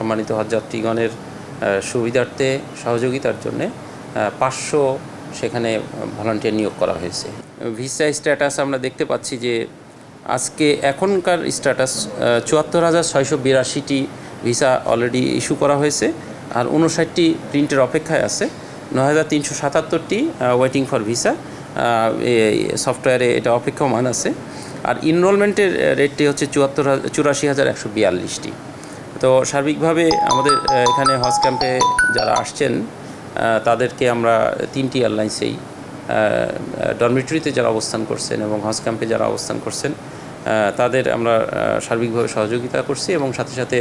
সম্মানিত হজযাত্রীগণের সুবিধার্থে সহযোগিতার জন্যে 500 সেখানে ভলান্টিয়ার নিয়োগ করা হয়েছে। ভিসা স্ট্যাটাস আমরা দেখতে পাচ্ছি যে আজকে এখনকার স্ট্যাটাস 74,682টি ভিসা অলরেডি ইস্যু করা হয়েছে, আর 59টি প্রিন্টের অপেক্ষায় আছে। 9,377টি ওয়েটিং ফর ভিসা সফটওয়্যারে এটা অপেক্ষমান আছে। আর ইনরোলমেন্টের রেটটি হচ্ছে 84,142টি। তো সার্বিকভাবে আমাদের এখানে হজ ক্যাম্পে যারা আসছেন তাদেরকে আমরা 3টি এয়ারলাইন্সেই ডরমিটরিতে যারা অবস্থান করছেন এবং হজ ক্যাম্পে যারা অবস্থান করছেন তাদের আমরা সার্বিকভাবে সহযোগিতা করছি এবং সাথে সাথে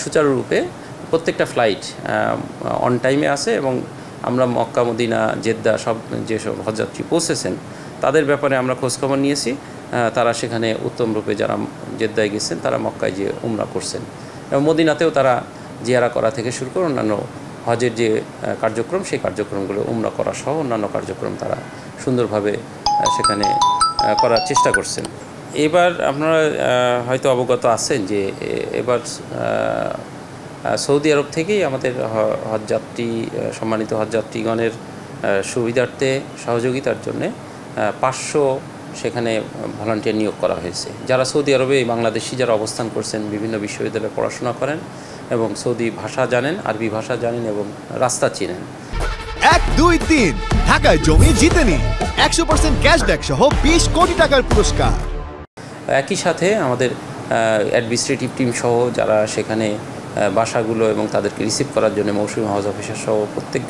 সুচারুরূপে প্রত্যেকটা ফ্লাইট অন টাইমে আছে এবং আমরা মক্কা, মদিনা, জেদ্দা সব যেসব হজযাত্রী পৌঁছেছেন তাদের ব্যাপারে আমরা খোঁজখবর নিয়েছি। তারা সেখানে উত্তম রূপে যারা জেদ্দায় গেছেন তারা মক্কায় যে উমরা করছেন এবং মদিনাতেও তারা জিয়ারা করা থেকে শুরু করে অন্যান্য হজের যে কার্যক্রম সেই কার্যক্রমগুলো উমরা করা সহ অন্যান্য কার্যক্রম তারা সুন্দরভাবে সেখানে করার চেষ্টা করছেন। এবার আপনারা হয়তো অবগত আছেন যে এবার সৌদি আরব থেকেই আমাদের সম্মানিত হজযাত্রীগণের সুবিধার্থে সহযোগিতার জন্যে 500 সেখানে ভলান্টিয়ার নিয়োগ করা হয়েছে, যারা সৌদি আরবে বাংলাদেশি যারা অবস্থান করছেন, বিভিন্ন বিশ্ববিদ্যালয়ে পড়াশোনা করেন এবং সৌদি ভাষা জানেন, আরবি ভাষা জানেন এবং রাস্তা চিনেন। 1, 2, 3 ঢাকায় জমি জিতে নিন 100% ক্যাশব্যাক সহ 20 কোটি টাকার পুরস্কার। একই সাথে আমাদের অ্যাডমিনিস্ট্রেটিভ টিম সহ যারা সেখানে বাসাগুলো এবং তাদেরকে রিসিভ করার জন্য মৌসুমি হজ অফিসার সহ প্রত্যেক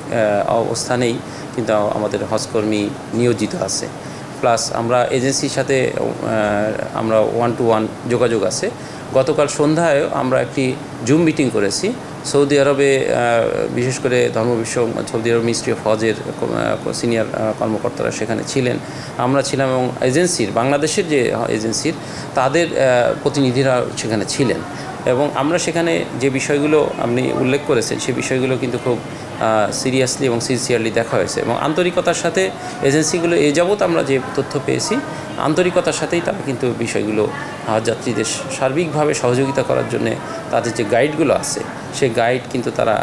অবস্থানেই কিন্তু আমাদের হজকর্মী নিয়োজিত আছে। প্লাস আমরা এজেন্সির সাথে আমরা 1-to-1 যোগাযোগ আছে। গতকাল সন্ধ্যায় আমরা একটি জুম মিটিং করেছি। সৌদি আরবে বিশেষ করে সৌদি আরব মিনিস্ট্রি অফ হজের সিনিয়র কর্মকর্তারা সেখানে ছিলেন, আমরা ছিলাম এবং বাংলাদেশের যে এজেন্সির তাদের প্রতিনিধিরা সেখানে ছিলেন এবং আমরা সেখানে যে বিষয়গুলো আপনি উল্লেখ করেছেন সেই বিষয়গুলো কিন্তু খুব সিরিয়াসলি এবং সিনসিয়ারলি দেখা হয়েছে এবং আন্তরিকতার সাথে এজেন্সিগুলো যাবৎ আমরা যে তথ্য পেয়েছি আন্তরিকতার সাথেই তারা কিন্তু বিষয়গুলো হজযাত্রীদের সার্বিকভাবে সহযোগিতা করার জন্য তাদের যে গাইডগুলো আছে সেই গাইড কিন্তু তারা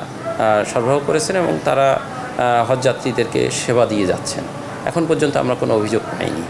সরবরাহ করেছেন এবং তারা হজযাত্রীদেরকে সেবা দিয়ে যাচ্ছেন। এখন পর্যন্ত আমরা কোনো অভিযোগ পাইনি।